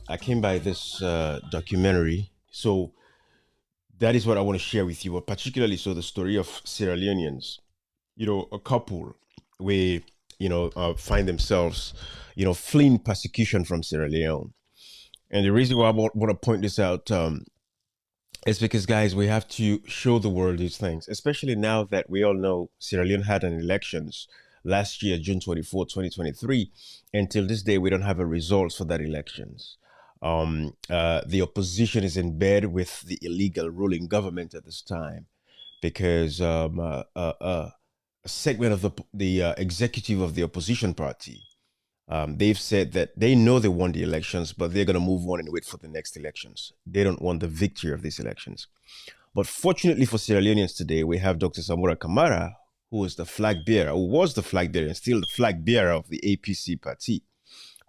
I came by this documentary. So that is what I want to share with you, but particularly so the story of Sierra Leoneans. A couple where find themselves, fleeing persecution from Sierra Leone. And the reason why I want to point this out is because, guys, we have to show the world these things, especially now that we all know Sierra Leone had an elections last year, June 24th, 2023. Until this day, we don't have a result for that elections. The opposition is in bed with the illegal ruling government at this time because a segment of the executive of the opposition party, they've said that they know they won the elections, but they're going to move on and wait for the next elections. They don't want the victory of these elections. But fortunately for Sierra Leoneans today, we have Dr. Samora Kamara, who is the flag bearer, who was the flag bearer and still the flag bearer of the APC party,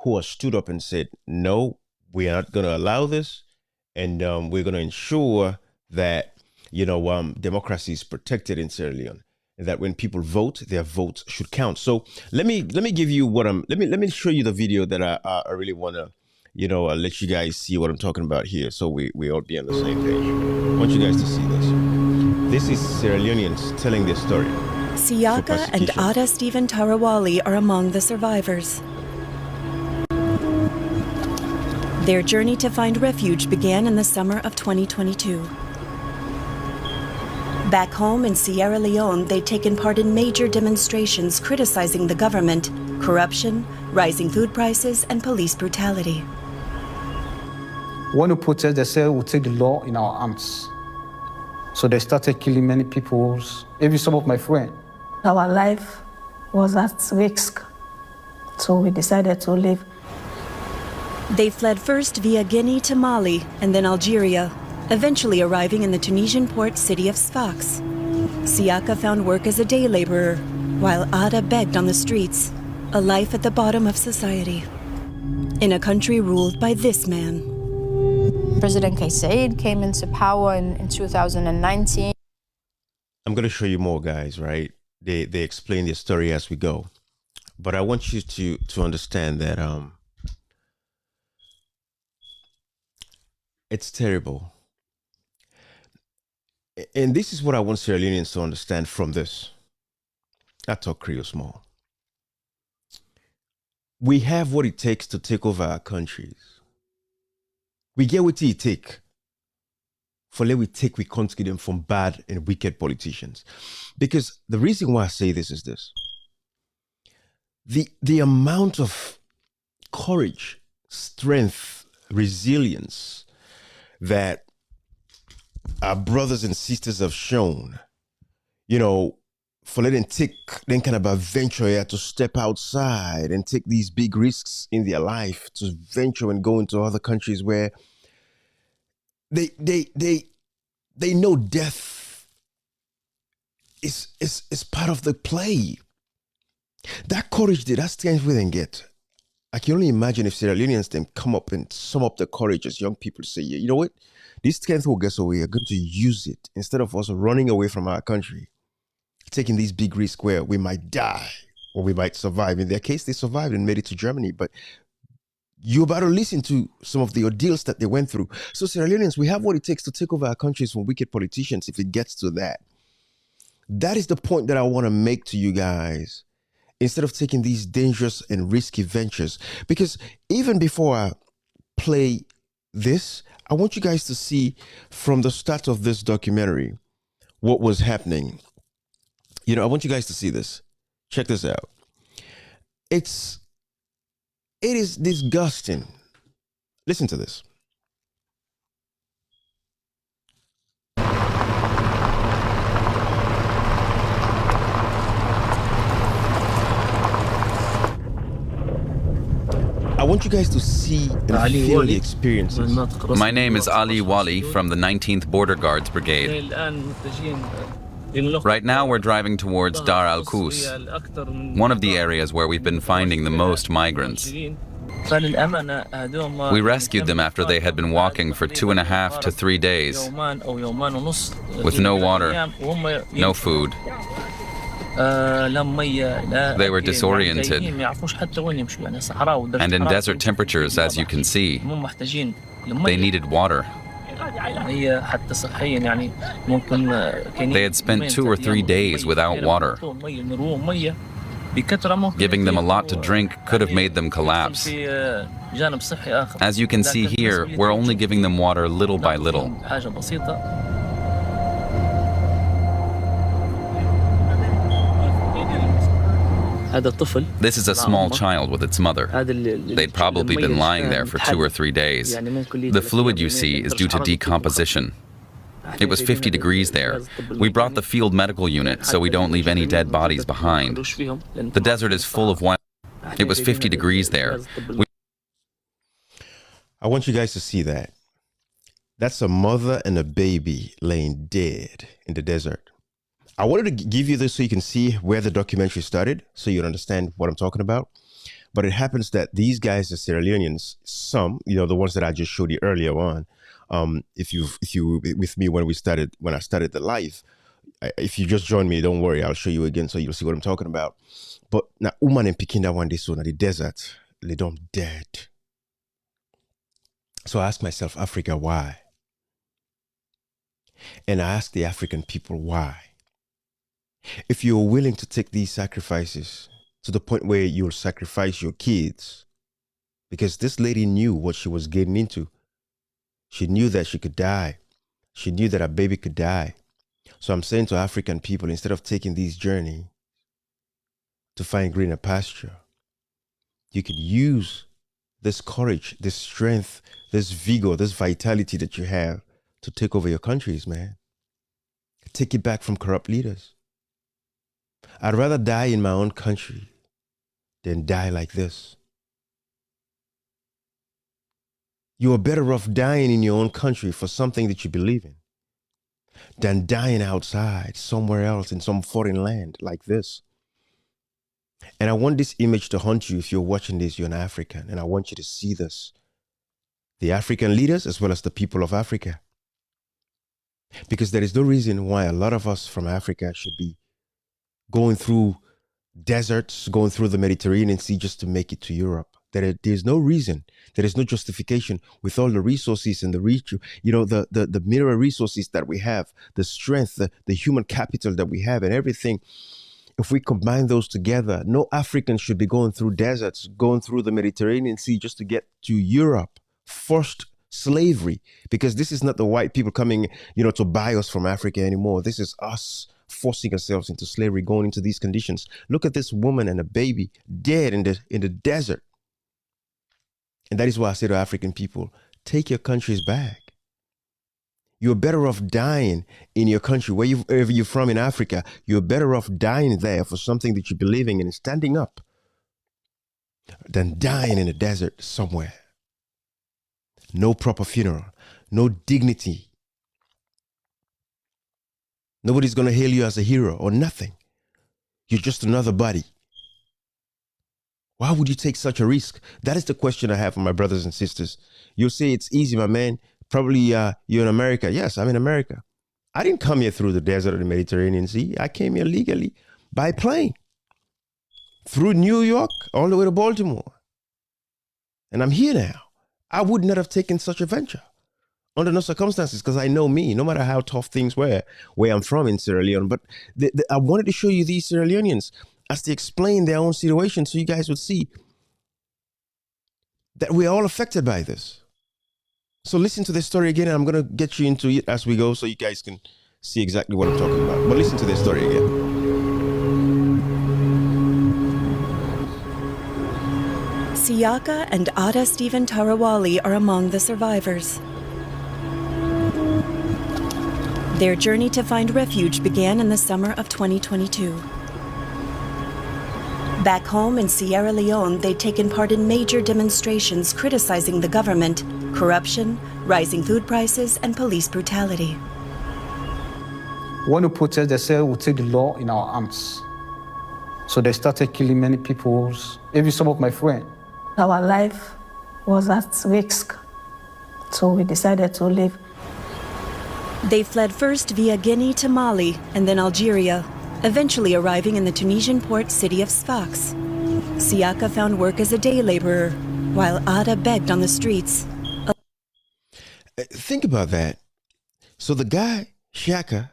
who has stood up and said, no, we are not going to allow this. And we're going to ensure that, democracy is protected in Sierra Leone. And that when people vote, their votes should count. So let me give you let me show you the video that I really want to, let you guys see what I'm talking about here. So we all be on the same page. I want you guys to see this. This is Sierra Leoneans telling their story. Siaka and Ada Stephen Tarawali are among the survivors. Their journey to find refuge began in the summer of 2022. Back home in Sierra Leone, they'd taken part in major demonstrations criticizing the government, corruption, rising food prices, and police brutality. When we protest, they say we'll take the law in our hands. So they started killing many people, even some of my friends. Our life was at risk, so we decided to leave. They fled first via Guinea to Mali and then Algeria, eventually arriving in the Tunisian port city of Sfax. Siaka found work as a day laborer, while Ada begged on the streets, a life at the bottom of society. In a country ruled by this man. President Kais Saied came into power in 2019. I'm going to show you more, guys, right? They explain their story as we go. But I want you to understand that it's terrible. And this is what I want Sierra Leoneans to understand from this. I talk Creole small. We have what it takes to take over our countries. We get what it takes. For let we take, we can't get them from bad and wicked politicians. Because the reason why I say this is this. The amount of courage, strength, resilience that our brothers and sisters have shown, for letting take then kind of adventure here to step outside and take these big risks in their life to venture and go into other countries where they know death is part of the play. That courage, that strength we didn't get. I can only imagine if Sierra Leoneans then come up and sum up the courage as young people say, you know what? This strength will get away. We're going to use it instead of us running away from our country, taking these big risks where we might die or we might survive. In their case, they survived and made it to Germany. But you're about to listen to some of the ordeals that they went through. So Sierra Leoneans, we have what it takes to take over our countries from wicked politicians if it gets to that. That is the point that I want to make to you guys. Instead of taking these dangerous and risky ventures. Because even before I play this, I want you guys to see from the start of this documentary what was happening. I want you guys to see this. Check this out. It is disgusting. Listen to this. I want you guys to see and feel the experiences. My name is Ali Wali from the 19th Border Guards Brigade. Right now we're driving towards Dar al Kus, one of the areas where we've been finding the most migrants. We rescued them after they had been walking for 2.5 to 3 days with no water, no food. They were disoriented, and in desert temperatures, as you can see, they needed water. They had spent 2 or 3 days without water. Giving them a lot to drink could have made them collapse. As you can see here, we're only giving them water little by little. This is a small child with its mother. They'd probably been lying there for 2 or 3 days. The fluid you see is due to decomposition. It was 50 degrees there. We brought the field medical unit so we don't leave any dead bodies behind. The desert is full of wild. It was 50 degrees there. I want you guys to see that. That's a mother and a baby laying dead in the desert. I wanted to give you this so you can see where the documentary started, so you understand what I'm talking about. But it happens that these guys are Sierra Leoneans, some, the ones that I just showed you earlier on. If you were with me when I started the live, if you just joined me, don't worry, I'll show you again so you'll see what I'm talking about. But now, woman and picking that one day so in the desert, they don't dead. So I asked myself, Africa, why? And I asked the African people why. If you're willing to take these sacrifices to the point where you'll sacrifice your kids, because this lady knew what she was getting into. She knew that she could die. She knew that her baby could die. So I'm saying to African people, instead of taking this journey to find greener pasture, you could use this courage, this strength, this vigor, this vitality that you have to take over your countries, man. Take it back from corrupt leaders. I'd rather die in my own country than die like this. You are better off dying in your own country for something that you believe in than dying outside somewhere else in some foreign land like this. And I want this image to haunt you if you're watching this, you're an African, and I want you to see this. The African leaders as well as the people of Africa. Because there is no reason why a lot of us from Africa should be going through deserts, going through the Mediterranean Sea just to make it to Europe. There's no reason. There is no justification with all the resources and the reach, the mineral resources that we have, the strength, the human capital that we have and everything. If we combine those together, no African should be going through deserts, going through the Mediterranean Sea just to get to Europe. Forced slavery, because this is not the white people coming, to buy us from Africa anymore. This is us forcing ourselves into slavery, going into these conditions. Look at this woman and a baby dead in the desert. And that is why I say to African people, take your countries back. You're better off dying in your country, wherever you're from in Africa. You're better off dying there for something that you believe in and standing up than dying in a desert somewhere. No proper funeral, no dignity. Nobody's going to hail you as a hero or nothing. You're just another body. Why would you take such a risk? That is the question I have for my brothers and sisters. You'll say it's easy, my man. Probably you're in America. Yes, I'm in America. I didn't come here through the desert of the Mediterranean Sea. I came here legally by plane. Through New York all the way to Baltimore. And I'm here now. I would not have taken such a venture under no circumstances, because I know me, no matter how tough things were where I'm from in Sierra Leone. But I wanted to show you these Sierra Leoneans as they explain their own situation so you guys would see that we're all affected by this. So listen to this story again, and I'm going to get you into it as we go so you guys can see exactly what I'm talking about. But listen to this story again. Siaka and Ada Stephen Tarawali are among the survivors. Their journey to find refuge began in the summer of 2022. Back home in Sierra Leone, they'd taken part in major demonstrations criticizing the government, corruption, rising food prices, and police brutality. When we protest, they say we'll take the law in our hands. So they started killing many people, even some of my friends. Our life was at risk, so we decided to leave. They fled first via Guinea to Mali and then Algeria. eventually arriving in the Tunisian port city of Sfax. Siaka found work as a day laborer, while Ada begged on the streets. Think about that. So the guy, Shaka,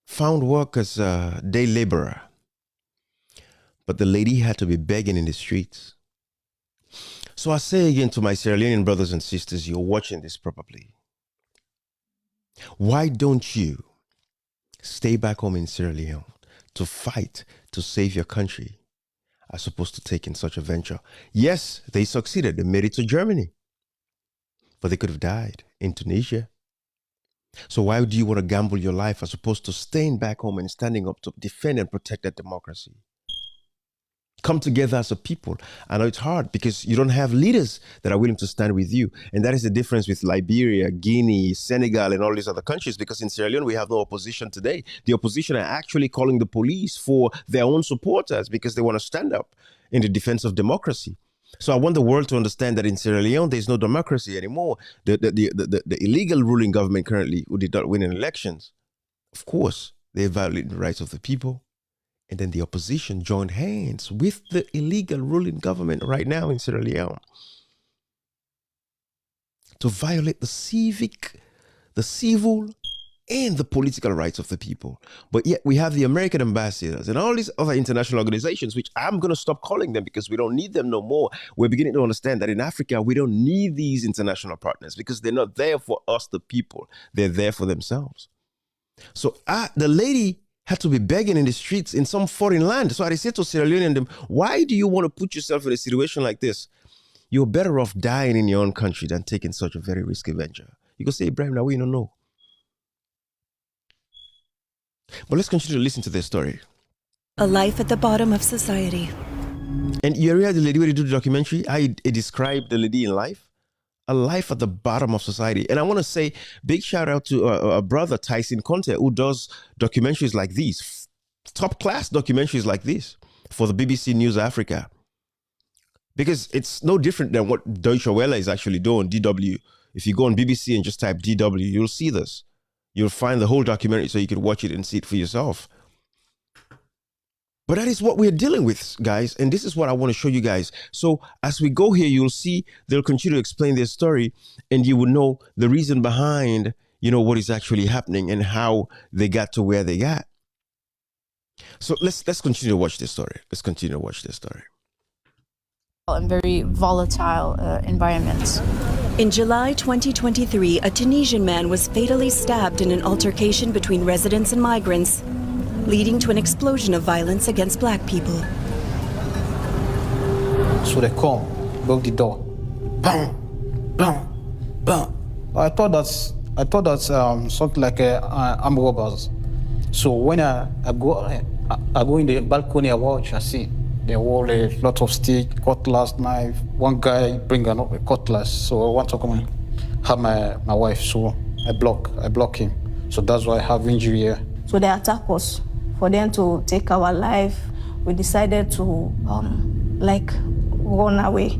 found work as a day laborer, but the lady had to be begging in the streets. So I say again to my Sierra Leonean brothers and sisters, you're watching this probably. Why don't you stay back home in Sierra Leone to fight to save your country as opposed to taking such a venture? Yes, they succeeded. They made it to Germany, but they could have died in Tunisia. So why do you want to gamble your life as opposed to staying back home and standing up to defend and protect that democracy? Come together as a people. I know it's hard because you don't have leaders that are willing to stand with you. And that is the difference with Liberia, Guinea, Senegal, and all these other countries, because in Sierra Leone, we have no opposition today. The opposition are actually calling the police for their own supporters because they want to stand up in the defense of democracy. So I want the world to understand that in Sierra Leone, there's no democracy anymore. The illegal ruling government currently, who did not win in elections, of course, they violate the rights of the people. And then the opposition joined hands with the illegal ruling government right now in Sierra Leone to violate the civil, and the political rights of the people. But yet we have the American ambassadors and all these other international organizations, which I'm going to stop calling them because we don't need them no more. We're beginning to understand that in Africa, we don't need these international partners because they're not there for us, the people. They're there for themselves. So the lady had to be begging in the streets in some foreign land. So I said to Sierra Leone and them, why do you want to put yourself in a situation like this? You're better off dying in your own country than taking such a very risky venture. You can say, Ibrahim, now we don't know. But let's continue to listen to their story. A life at the bottom of society. And you heard the lady where they do the documentary, how it described the lady in life? A life at the bottom of society. And I want to say big shout out to a brother, Tyson Conte, who does documentaries like these, top class documentaries like this for the BBC News Africa. Because it's no different than what Deutsche Welle is actually doing, DW. If you go on BBC and just type DW, you'll see this. You'll find the whole documentary so you can watch it and see it for yourself. But that is what we're dealing with, guys. And this is what I want to show you guys. So as we go here, you'll see they'll continue to explain their story and you will know the reason behind, what is actually happening and how they got to where they got. So let's continue to watch this story. Let's continue to watch this story. And very volatile environments. In July 2023, a Tunisian man was fatally stabbed in an altercation between residents and migrants, leading to an explosion of violence against black people. So they come, broke the door. Bang, bang, bang. I thought that's something like armed robbers. So when I go in the balcony, I watch, I see there were a lot of stick, cutlass, knife. One guy bring a cutlass, so I want to come and have my wife. So I block him. So that's why I have injury here. So they attack us. For them to take our life, we decided to run away.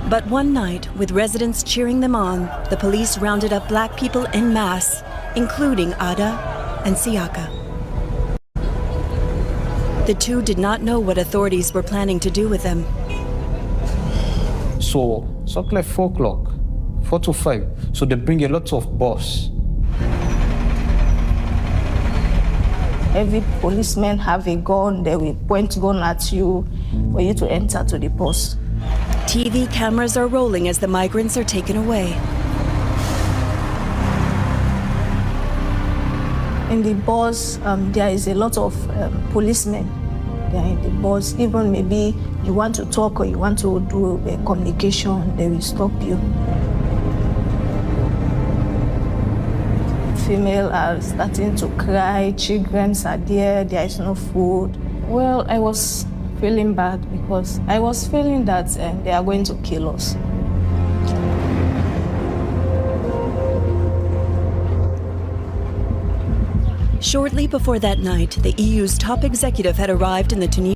But one night, with residents cheering them on, the police rounded up black people en masse, including Ada and Siaka. The two did not know what authorities were planning to do with them. So something like 4 o'clock, 4 to 5. So they bring a lot of bus. Every policeman have a gun, they will point gun at you for you to enter to the bus. TV cameras are rolling as the migrants are taken away. In the bus, there is a lot of policemen. They are in the bus. Even maybe you want to talk or you want to do a communication, they will stop you. Females are starting to cry, children are there is no food. Well, I was feeling bad because I was feeling that they are going to kill us. Shortly before that night, the EU's top executive had arrived in the Tunisian.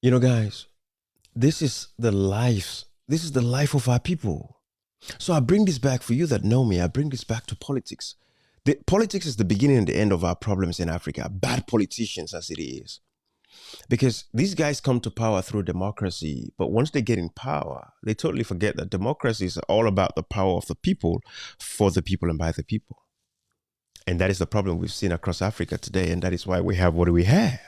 Guys, this is the life of our people. So I bring this back for you that know me. I bring this back to politics. Politics is the beginning and the end of our problems in Africa. Bad politicians as it is. Because these guys come to power through democracy, but once they get in power, they totally forget that democracy is all about the power of the people, for the people and by the people. And that is the problem we've seen across Africa today, and that is why we have what we have.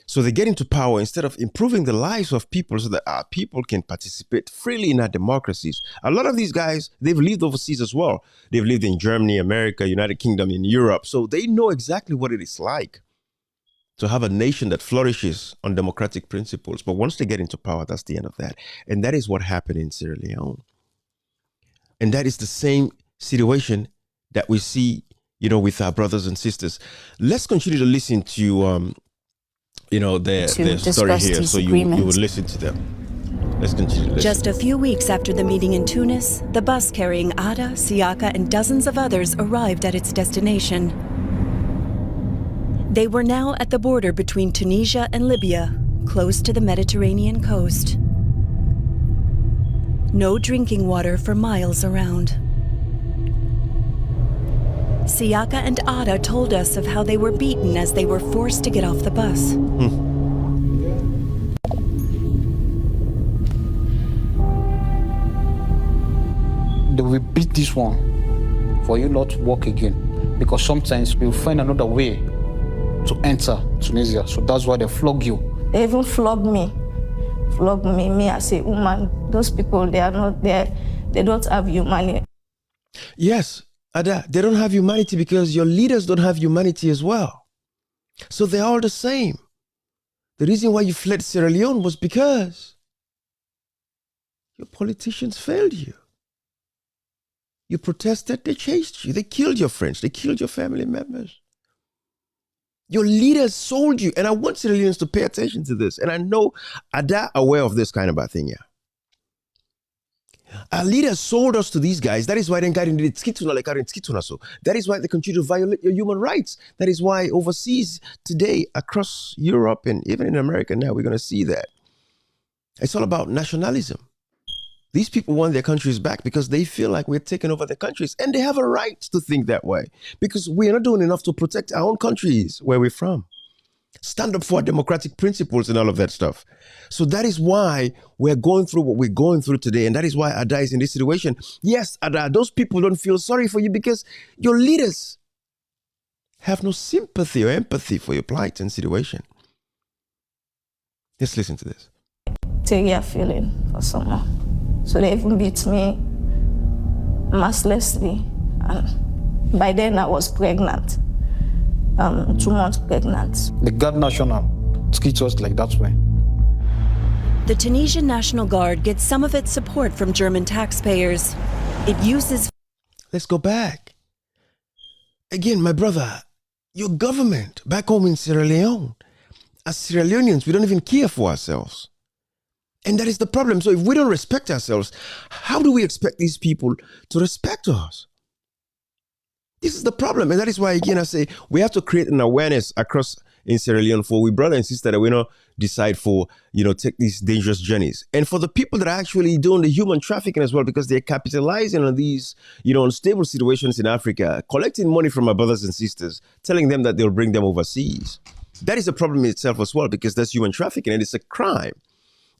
So they get into power instead of improving the lives of people so that our people can participate freely in our democracies. A lot of these guys, they've lived overseas as well. They've lived in Germany, America, United Kingdom, in Europe. So they know exactly what it is like to have a nation that flourishes on democratic principles. But once they get into power, that's the end of that. And that is what happened in Sierra Leone. And that is the same situation that we see, with our brothers and sisters. Let's continue to listen to, their story here. So you would listen to them. Let's continue to listen. Just a few weeks after the meeting in Tunis, the bus carrying Ada, Siaka, and dozens of others arrived at its destination. They were now at the border between Tunisia and Libya, close to the Mediterranean coast. No drinking water for miles around. Siaka and Ada told us of how they were beaten as they were forced to get off the bus. They will beat this one for you not to walk again, because sometimes you'll find another way to enter Tunisia. So that's why they flog you. They even flog me. Me as a woman. Those people, they are not there. They don't have humanity. Yes, Ada, they don't have humanity because your leaders don't have humanity as well. So they're all the same. The reason why you fled Sierra Leone was because your politicians failed you. You protested, they chased you. They killed your friends. They killed your family members. Your leaders sold you. And I want Sierra Leoneans to pay attention to this. And I know Ada aware of this kind of a thing, yeah. Our leaders sold us to these guys. That is why they got in so. That is why they continue to violate your human rights. That is why overseas today, across Europe and even in America now, we're going to see that. It's all about nationalism. These people want their countries back because they feel like we're taking over their countries, and they have a right to think that way because we're not doing enough to protect our own countries where we're from. Stand up for our democratic principles and all of that stuff. So that is why we're going through what we're going through today, and that is why Ada is in this situation. Yes, Ada, those people don't feel sorry for you because your leaders have no sympathy or empathy for your plight and situation. Let's listen to this. Take your feeling for someone. So they even beat me mercilessly. And by then I was pregnant, 2 months pregnant. The Guard National treats us like that way. The Tunisian National Guard gets some of its support from German taxpayers. It uses... Let's go back. Again, my brother, your government back home in Sierra Leone, as Sierra Leoneans, we don't even care for ourselves. And that is the problem. So if we don't respect ourselves, how do we expect these people to respect us? This is the problem. And that is why, again, I say we have to create an awareness across in Sierra Leone for we brother and sister that we not decide for, take these dangerous journeys. And for the people that are actually doing the human trafficking as well, because they're capitalizing on these, unstable situations in Africa, collecting money from our brothers and sisters, telling them that they'll bring them overseas. That is a problem in itself as well, because that's human trafficking and it's a crime.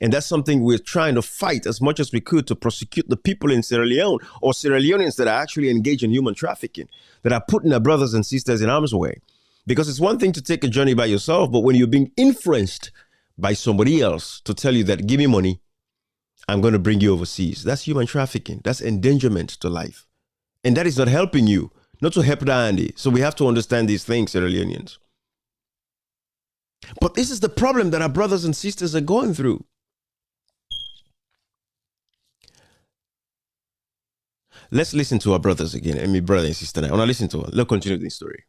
And that's something we're trying to fight as much as we could to prosecute the people in Sierra Leone or Sierra Leoneans that are actually engaged in human trafficking, that are putting their brothers and sisters in harm's way. Because it's one thing to take a journey by yourself, but when you're being influenced by somebody else to tell you that, give me money, I'm going to bring you overseas. That's human trafficking. That's endangerment to life. And that is not helping you, not to help Andy. So we have to understand these things, Sierra Leoneans. But this is the problem that our brothers and sisters are going through. Let's listen to our brothers again, and my brother and sister. I want to listen to her. Let's continue this story.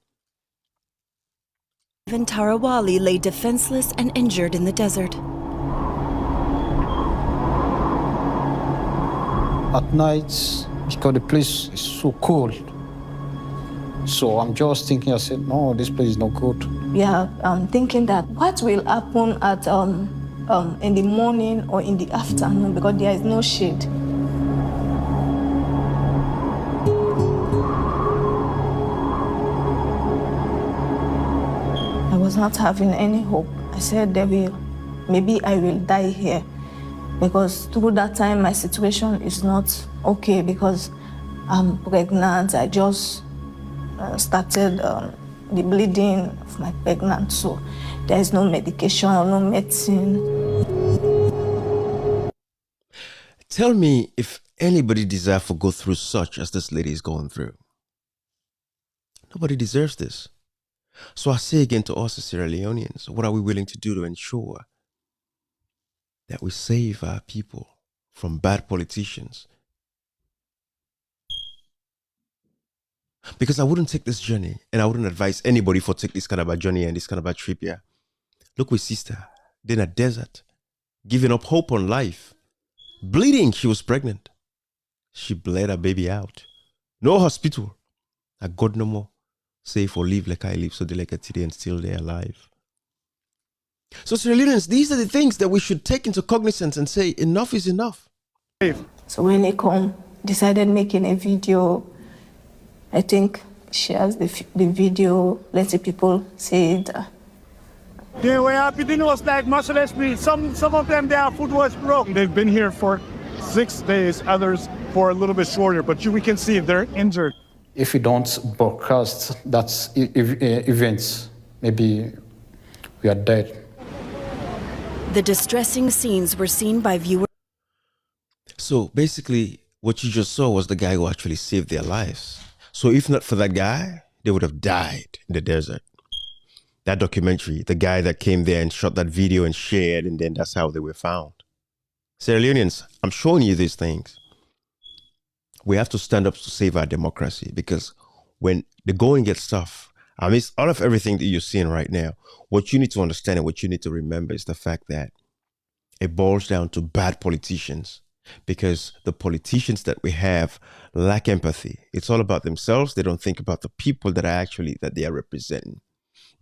Even Tarawali lay defenseless and injured in the desert. At night, because the place is so cold, so I'm just thinking, I said, no, this place is not good. Yeah, I'm thinking that what will happen at in the morning or in the afternoon, because there is no shade. was not having any hope. I said, maybe I will die here, because through that time my situation is not okay because I'm pregnant. I just started the bleeding of my pregnant, so there is no medication or no medicine. Tell me if anybody deserves to go through such as this lady is going through. Nobody deserves this. So I say again to us as Sierra Leoneans, what are we willing to do to ensure that we save our people from bad politicians? Because I wouldn't take this journey, and I wouldn't advise anybody for take this kind of a journey and this kind of a trip here. Look with sister, in a desert, giving up hope on life, bleeding. She was pregnant. She bled her baby out. No hospital. I got no more. Safe or live like I live, so they like a today and still they're alive. So Sierra Leoneans, these are the things that we should take into cognizance and say enough is enough. So when they decided making a video, I think shares the video, let the people see it. Yeah, we have been like much less. Some of them, their food was broke. They've been here for 6 days, others for a little bit shorter, but we can see they're injured. If we don't broadcast that events, maybe we are dead. The distressing scenes were seen by viewers. So basically, what you just saw was the guy who actually saved their lives. So if not for that guy, they would have died in the desert. That documentary, the guy that came there and shot that video and shared, and then that's how they were found. Sierra Leoneans, I'm showing you these things. We have to stand up to save our democracy, because when the going gets tough, amidst all of everything that you're seeing right now, what you need to understand and what you need to remember is the fact that it boils down to bad politicians, because the politicians that we have lack empathy. It's all about themselves. They don't think about the people that they are representing.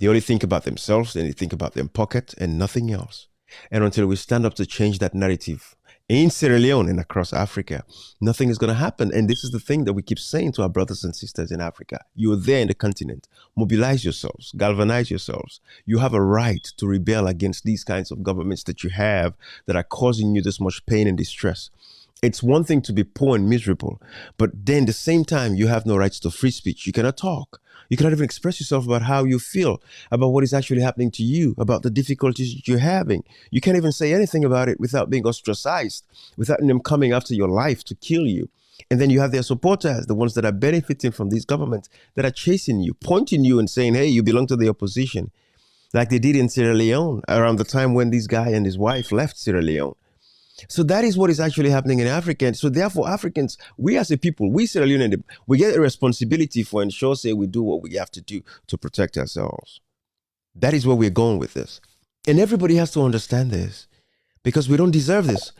They only think about themselves, and they think about their pocket and nothing else. And until we stand up to change that narrative in Sierra Leone and across Africa, nothing is going to happen. And this is the thing that we keep saying to our brothers and sisters in Africa. You are there in the continent. Mobilize yourselves. Galvanize yourselves. You have a right to rebel against these kinds of governments that you have that are causing you this much pain and distress. It's one thing to be poor and miserable, but then at the same time, you have no rights to free speech. You cannot talk. You cannot even express yourself about how you feel, about what is actually happening to you, about the difficulties that you're having. You can't even say anything about it without being ostracized, without them coming after your life to kill you. And then you have their supporters, the ones that are benefiting from these governments, that are chasing you, pointing you and saying, hey, you belong to the opposition, like they did in Sierra Leone around the time when this guy and his wife left Sierra Leone. So that is what is actually happening in Africa. And so therefore, Africans, we as a people, we Sierra Leone, we get a responsibility for ensure, say, we do what we have to do to protect ourselves. That is where we're going with this. And everybody has to understand this, because we don't deserve this.